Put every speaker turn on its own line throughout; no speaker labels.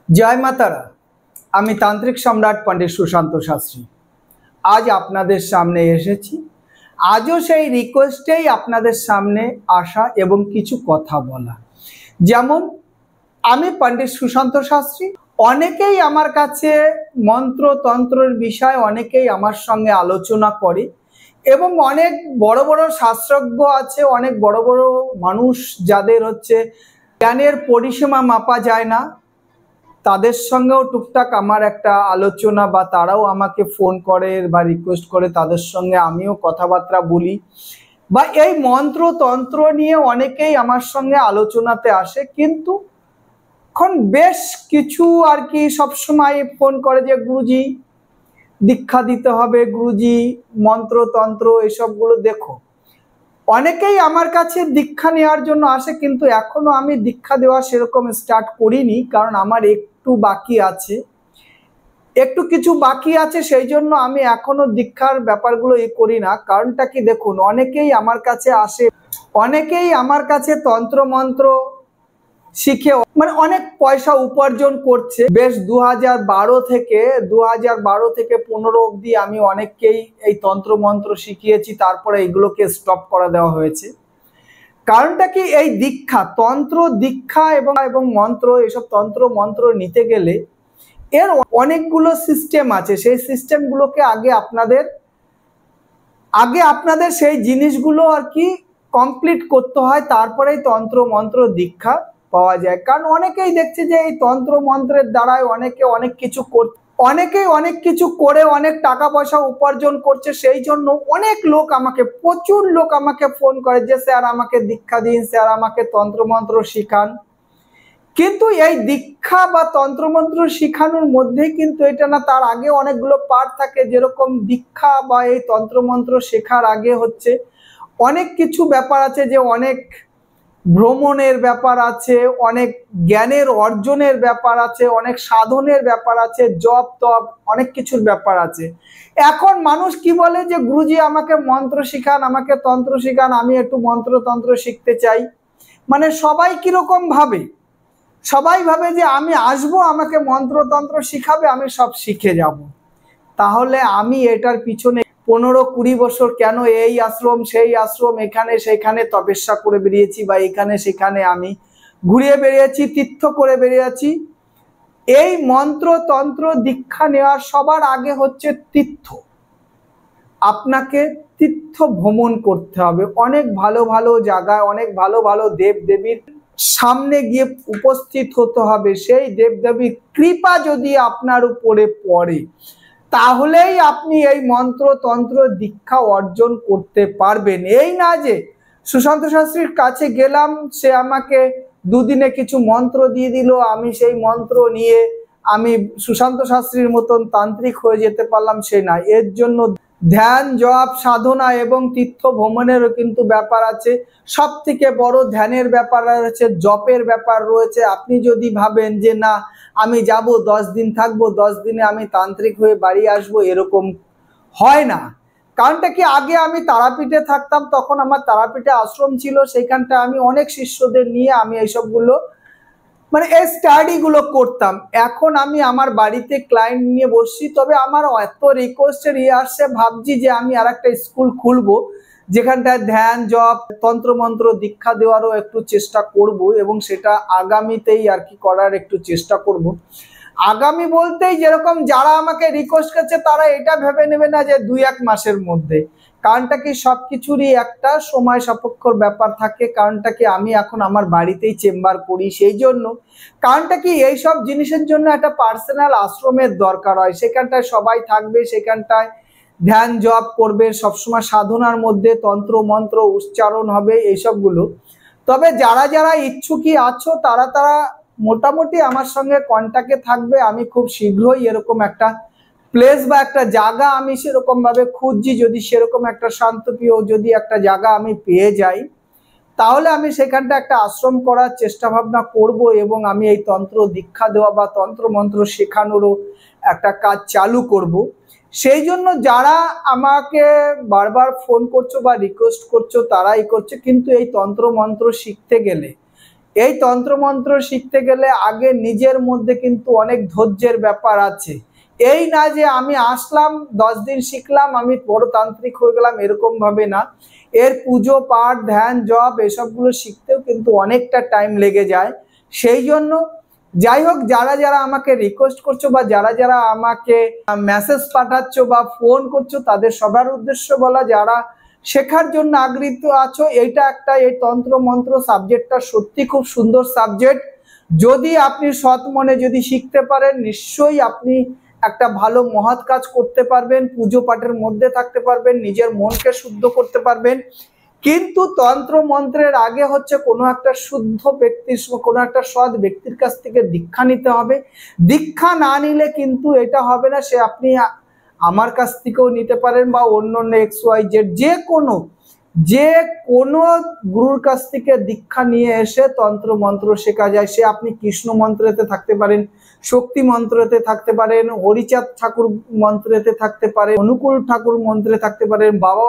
जय मातारा। आमी तांत्रिक सम्राट पंडित सुशांत शास्त्री आज आपनादेर सामने एसेछि। आजो सेई रिक्वेस्टेई आपनादेर सामने आशा एबं किछु कथा बोला। जेमन आमी पंडित सुशांत शास्त्री अनेकेई आमार काछे मंत्र तंत्रेर विषय अनेकेई आमार संगे आलोचना करे एबं अनेक बड़ बड़ शास्त्रज्ञ आछे, अनेक बड़ बड़ मानुष जादेर होच्छे ज्ञानेर परिसीमा मापा जाय ना, तादेर संगेও टुकटाक आमार एकटा आलोचना बा ताराও আমাকে ফোন করে বা রিকোয়েস্ট করে, তাদের সঙ্গে আমিও কথাবার্তা বলি বা এই মন্ত্র তন্ত্র নিয়ে অনেকেই আমার সঙ্গে আলোচনাতে আসে। কিন্তু এখন বেশ কিছু আর কি সব সময় ফোন করে যে গুরুজি দীক্ষা দিতে হবে, গুরুজি মন্ত্র তন্ত্র এসবগুলো দেখো। অনেকেই আমার কাছে দীক্ষা নেওয়ার জন্য আসে, কিন্তু এখনো আমি দীক্ষা দেওয়া সেরকম স্টার্ট করিনি, কারণ আমার একটু বাকি আছে, একটু কিছু বাকি আছে, সেই জন্য আমি এখনো দীক্ষার ব্যাপারগুলো করি না। কারণটা কি দেখুন, অনেকেই আমার কাছে আসে, অনেকেই আমার কাছে তন্ত্র মন্ত্র শিখে মানে অনেক পয়সা উপার্জন করছে। বেশ 2012 থেকে 15 অবধি আমি অনেককেই এই তন্ত্র মন্ত্র শিখিয়েছি, তারপরে এইগুলোকে স্টপ করে দেওয়া হয়েছে। কারণটা কি, এই দীক্ষা তন্ত্র দীক্ষা এবং মন্ত্র এসব তন্ত্র মন্ত্র নিতে গেলে এর অনেকগুলো সিস্টেম আছে। সেই সিস্টেমগুলোকে আগে আপনাদের সেই জিনিসগুলো আর কি কমপ্লিট করতে হয়, তারপরেই তন্ত্র মন্ত্র দীক্ষা পাওয়া যায়। কারণ অনেকেই দেখছে যে এই তন্ত্র মন্ত্রের দ্বারাই অনেকে অনেক কিছু করে অনেক টাকা পয়সা উপার্জন করছে। সেই জন্য অনেক লোক আমাকে, প্রচুর লোক আমাকে ফোন করে যে স্যার আমাকে দীক্ষা দিন, স্যার আমাকে তন্ত্রমন্ত্র শিখান। কিন্তু এই দীক্ষা বা তন্ত্রমন্ত্র শিখানোর মধ্যে কিন্তু এটা না, তার আগে অনেকগুলো পার্ট থাকে। যেরকম দীক্ষা বা এই তন্ত্রমন্ত্র শেখার আগে হচ্ছে অনেক কিছু ব্যাপার আছে, যে অনেক ভ্রমণের ব্যাপার আছে, অনেক জ্ঞানের অর্জনের ব্যাপার আছে, অনেক সাধনের ব্যাপার আছে, জপ তপ অনেক কিছুর ব্যাপার আছে। এখন মানুষ কি বলে যে গুরুজি আমাকে মন্ত্র শিখান, আমাকে তন্ত্র শিখান, আমি একটু মন্ত্র তন্ত্র শিখতে চাই। মানে সবাই কিরকম ভাবে, সবাই ভাবে যে আমি আসবো, আমাকে মন্ত্র তন্ত্র শিখাবে, আমি সব শিখে যাব। তাহলে আমি এটার পিছনে 15-20 বছর কেন এই আশ্রম সেই আশ্রম এখানে সেখানে তপস্যা করে বেরিয়েছি, বা এখানে সেখানে আমি ঘুরিয়ে বেরিয়েছি, তীর্থ করে বেরিয়েছি। এই মন্ত্র তন্ত্র দীক্ষা নেওয়ার সবার আগে হচ্ছে তীর্থ। আপনাকে তীর্থ ভ্রমণ করতে হবে, অনেক ভালো ভালো জায়গায়, অনেক ভালো ভালো দেব দেবীর সামনে গিয়ে উপস্থিত হতে হবে। সেই দেব দেবীর কৃপা যদি আপনার উপরে পড়ে, তাহলেই আপনি এই মন্ত্র তন্ত্র দীক্ষা অর্জন করতে পারবেন। এই না যে সুশান্ত শাস্ত্রীর কাছে গেলাম, সে আমাকে দুদিনে কিছু মন্ত্র দিয়ে দিল, আমি সেই মন্ত্র নিয়ে আমি সুশান্ত শাস্ত্রীর মতন তান্ত্রিক হয়ে যেতে পারলাম, সে না। এর জন্য ধ্যান জপ সাধনা এবং তীর্থ ভ্রমণেরও কিন্তু ব্যাপার আছে। সব থেকে বড় ধ্যানের ব্যাপার রয়েছে, জপের ব্যাপার রয়েছে। আপনি যদি ভাবেন যে না আমি যাব 10 দিন থাকবো, 10 দিনে আমি তান্ত্রিক হয়ে বাড়ি আসবো, এরকম হয় না। কারণটা কি, আগে আমি তারাপীঠে থাকতাম, তখন আমার তারাপীঠে আশ্রম ছিল, সেইখানটা আমি অনেক শিষ্যদের নিয়ে আমি এইসবগুলো মানে এই স্টাডিগুলো করতাম। এখন আমি আমার বাড়িতে ক্লায়েন্ট নিয়ে বসছি, তবে আমার এত রিকোয়েস্টের আসছে, ভাবছি যে আমি আর একটা স্কুল খুলবো, যেখানটায় ধ্যান জপ তন্ত্র মন্ত্র দীক্ষা দেওয়ারও একটু চেষ্টা করব, এবং সেটা আগামীতেই আর কি করার একটু চেষ্টা করব। আগামী বলতেই যেরকম যারা আমাকে রিকোয়েস্ট করছে, তারা এটা ভেবে নেবে না যে 2-1 মাসের মধ্যে। কারণটা কি, সবকিছুরই একটা সময় সাপেক্ষর ব্যাপার থাকে। কারণটা কি, আমি এখন আমার বাড়িতেই চেম্বার করি, সেই জন্য কারণটা কি এইসব জিনিসের জন্য একটা পার্সোনাল আশ্রমের দরকার হয়। সেখানটায় সবাই থাকবে, সেখানটায় ধ্যান জপ করবে, সবসময় সাধনার মধ্যে তন্ত্র মন্ত্র উচ্চারণ হবে, এইসবগুলো। তবে যারা যারা ইচ্ছুকই আছো, তারা মোটামুটি আমার সঙ্গে কন্ট্যাক্টে থাকবে। আমি খুব শীঘ্রই এরকম একটা প্লেস বা একটা জায়গা আমি সেরকম ভাবে খুঁজছি। যদি সেরকম একটা শান্তপ্রিয় যদি একটা জায়গা আমি পেয়ে যাই, তাহলে আমি সেখানটা একটা আশ্রম করার চেষ্টা ভাবনা করব, এবং আমি এই তন্ত্র দীক্ষা দেওয়া বা তন্ত্র মন্ত্র শেখানোরও একটা কাজ চালু করব। সেই জন্য যারা আমাকে বারবার ফোন করছো বা রিকোয়েস্ট করছো, তারাই করছে। কিন্তু এই তন্ত্র মন্ত্র শিখতে গেলে এই তন্ত্রমন্ত্র শিখতে গেলে আগে নিজের মধ্যে কিন্তু অনেক ধৈর্যের ব্যাপার আছে। এই না যে আমি আসলাম 10 দিন শিখলাম আমি বড় তান্ত্রিক হয়ে গেলাম, এরকম ভাবে না। এর পুজো পাঠ ধ্যান জপ এসবগুলো শিখতেও কিন্তু অনেকটা টাইম লেগে যায়। সেই জন্য যাই হোক, যারা যারা আমাকে রিকোয়েস্ট করছো বা যারা যারা আমাকে মেসেজ পাঠাচ্ছ বা ফোন করছো, তাদের সবার উদ্দেশ্য বলা, যারা শেখার জন্য আগ্রহী আছো, এইটা একটা, এই তন্ত্র মন্ত্র সাবজেক্টটা সত্যি খুব সুন্দর সাবজেক্ট। যদি আপনি সৎ মনে যদি শিখতে পারেন, নিশ্চয়ই আপনি একটা ভালো মহৎ কাজ করতে পারবেন, পুজো পাঠের মধ্যে থাকতে পারবেন, নিজের মনকে শুদ্ধ করতে পারবেন। কিন্তু তন্ত্র মন্ত্রের আগে হচ্ছে কোনো একটা শুদ্ধ ব্যক্তির, কোনো একটা সৎ ব্যক্তির কাছ থেকে দীক্ষা নিতে হবে। দীক্ষা না নিলে কিন্তু এটা হবে না। সে আপনি আমার কাছ থেকেও নিতে পারেন বা অন্য XYZ যে কোনো গুরুর কাছ থেকে দীক্ষা নিয়ে এসে তন্ত্র মন্ত্র শেখা যায়। সে আপনি কৃষ্ণ মন্ত্রেতে থাকতে পারেন, শক্তি মন্ত্রেতে থাকতে পারেন, হরিচাঁদ ঠাকুর মন্ত্রেতে থাকতে পারেন, অনুকূল ঠাকুর মন্ত্রে থাকতে পারেন, বাবা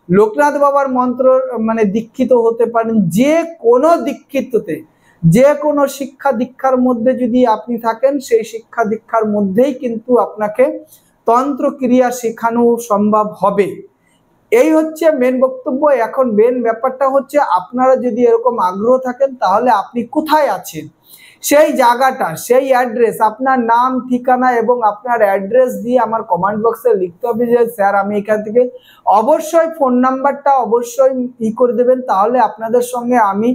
লোকনাথ বাবার মন্ত্র মানে দীক্ষিত হতে পারেন। যে কোনো দীক্ষিততে, যে কোনো শিক্ষা দীক্ষার মধ্যে যদি আপনি থাকেন, সেই শিক্ষা দীক্ষার মধ্যেই কিন্তু আপনাকে তন্ত্র ক্রিয়া শেখানো সম্ভব হবে। এই হচ্ছে মেন বক্তব্য। এখন মেন ব্যাপারটা হচ্ছে, আপনারা যদি এরকম আগ্রহ থাকেন, তাহলে আপনি কোথায় আছেন সেই জায়গাটা, সেই অ্যাড্রেস, আপনার নাম ঠিকানা এবং আপনার অ্যাড্রেস দিয়ে আমার কমেন্ট বক্সে লিখতে হবে যে স্যার আমি এখান থেকে, অবশ্যই ফোন নাম্বারটা অবশ্যই করে দেবেন। তাহলে আপনাদের সঙ্গে আমি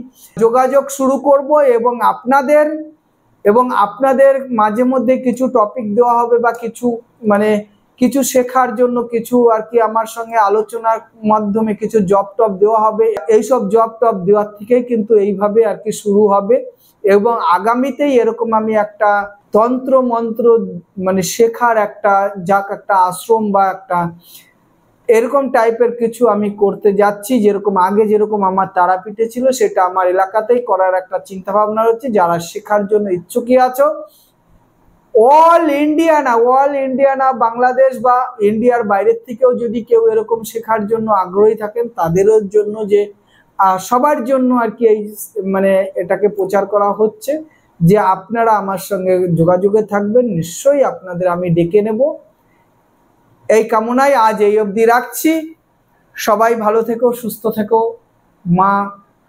যোগাযোগ শুরু করব এবং আপনাদের মাঝে মধ্যে কিছু টপিক দেওয়া হবে বা কিছু শেখার জন্য কিছু আর কি আমার সঙ্গে আলোচনার মাধ্যমে কিছু জব টপ দেওয়া হবে। এইসব জব টপ দেওয়ার থেকেই কিন্তু এইভাবে আর কি শুরু হবে এবং আগামীতেই এরকম আমি একটা তন্ত্র মন্ত্র মানে শেখার একটা আশ্রম বা একটা এরকম টাইপের কিছু আমি করতে যাচ্ছি। যেরকম আগে যেরকম আমার তারাপীঠে ছিল, সেটা আমার এলাকাতেই করার একটা চিন্তা ভাবনা হচ্ছে। যারা শেখার জন্য ইচ্ছুকই আছো, অল ইন্ডিয়া না বাংলাদেশ বা ইন্ডিয়ার বাইরের থেকেও যদি কেউ এরকম শেখার জন্য আগ্রহী থাকেন, তাদেরও জন্য যে সবার জন্য আর কি এই মানে এটাকে প্রচার করা হচ্ছে যে আপনারা আমার সঙ্গে যোগাযোগে থাকবেন, নিশ্চয়ই আপনাদের আমি ডেকে নেব। এই কামনায় আজ এই অবধি রাখছি। সবাই ভালো থেকো, সুস্থ থেকো, মা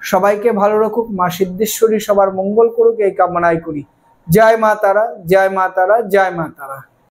সবাইকে ভালো রাখুক, মা সিদ্ধেশ্বরী সবার মঙ্গল করুক, এই কামনাই করি। জয় মা তারা, জয় মা তারা, জয় মা তারা।